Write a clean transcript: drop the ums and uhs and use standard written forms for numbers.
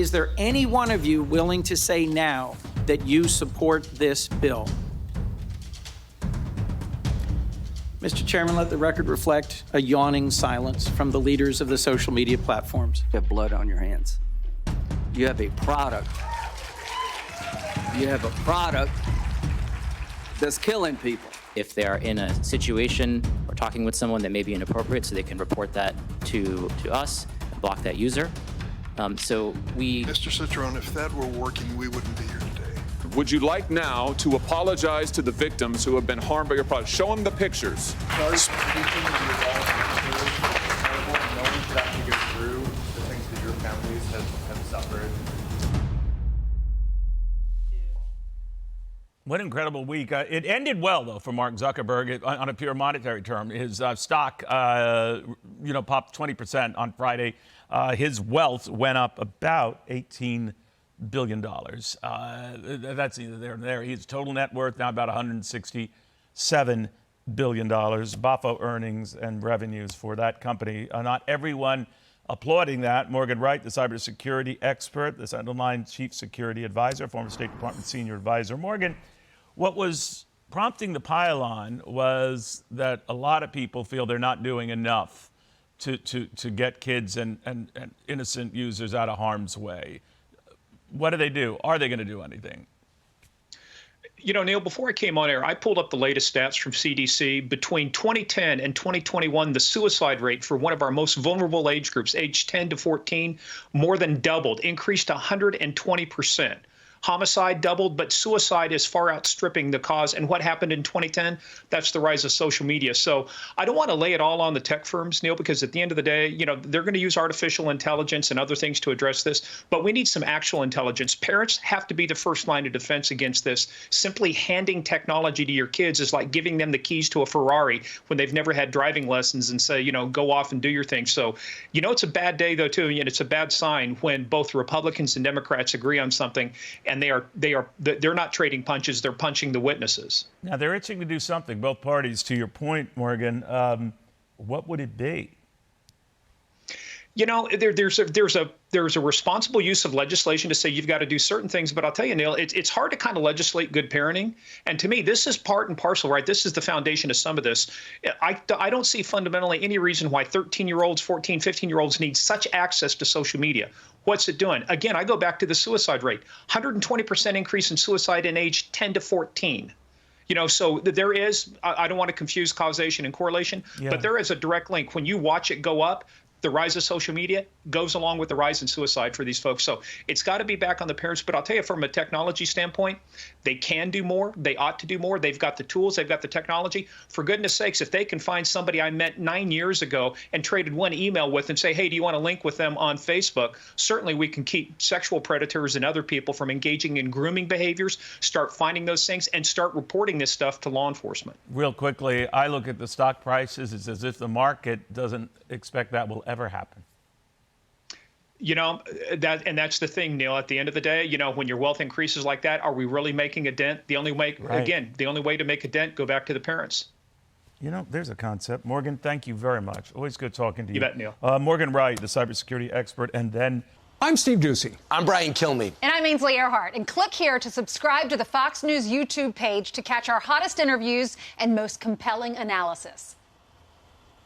Is there any one of you willing to say now that you support this bill? Mr. Chairman, let the record reflect a yawning silence from the leaders of the social media platforms. You have blood on your hands. You have a product. You have a product that's killing people. If they are in a situation or talking with someone that may be inappropriate, so they can report that to us and block that user. Mr. Citron, if that were working, we wouldn't be here today. Would you like now to apologize to the victims who have been harmed by your product? Show them the pictures. Knowing to actually go through the things that your families have suffered. What an incredible week. It ended well, though, for Mark Zuckerberg on a pure monetary term. His stock, popped 20% on Friday. His wealth went up about $18 billion. That's either there or there. His total net worth now about $167 billion. Buffo earnings and revenues for that company. Not everyone applauding that. Morgan Wright, the cybersecurity expert, the SentinelOne chief security advisor, former State Department senior advisor. Morgan, what was prompting the pile-on was that a lot of people feel they're not doing enough to get kids and innocent users out of harm's way. What do? Are they going to do anything? You know, Neil, before I came on air, I pulled up the latest stats from CDC. Between 2010 and 2021, the suicide rate for one of our most vulnerable age groups, age 10 to 14, more than doubled, increased 120%. Homicide doubled, but suicide is far outstripping the cause. And what happened in 2010? That's the rise of social media. So I don't want to lay it all on the tech firms, Neil, because at the end of the day, they're going to use artificial intelligence and other things to address this. But we need some actual intelligence. Parents have to be the first line of defense against this. Simply handing technology to your kids is like giving them the keys to a Ferrari when they've never had driving lessons and say, go off and do your thing. So, it's a bad day, though, too. And it's a bad sign when both Republicans and Democrats agree on something. And they're not trading punches. They're punching the witnesses. Now, they're itching to do something, both parties. To your point, Morgan, what would it be? There's a responsible use of legislation to say you've got to do certain things. But I'll tell you, Neil, it's hard to kind of legislate good parenting. And to me, this is part and parcel, right? This is the foundation of some of this. I don't see fundamentally any reason why 13-year-olds, 14, 15-year-olds need such access to social media. What's it doing? Again, I go back to the suicide rate, 120% increase in suicide in age 10 to 14. So there is, I don't want to confuse causation and correlation, but there is a direct link. When you watch it go up, the rise of social media goes along with the rise in suicide for these folks. So it's got to be back on the parents. But I'll tell you, from a technology standpoint, they can do more. They ought to do more. They've got the tools. They've got the technology. For goodness sakes, if they can find somebody I met 9 years ago and traded one email with and say, hey, do you want to link with them on Facebook? Certainly we can keep sexual predators and other people from engaging in grooming behaviors, start finding those things, and start reporting this stuff to law enforcement. Real quickly, I look at the stock prices. It's as if the market doesn't expect that will ever happen. That's the thing, Neil. At the end of the day, when your wealth increases like that, are we really making a dent? The only way, again, the only way to make a dent, go back to the parents. There's a concept. Morgan, thank you very much. Always good talking to you. You bet, Neil. Morgan Wright, the cybersecurity expert, and then I'm Steve Doocy. I'm Brian Kilmeade. And I'm Ainsley Earhart. And click here to subscribe to the Fox News YouTube page to catch our hottest interviews and most compelling analysis.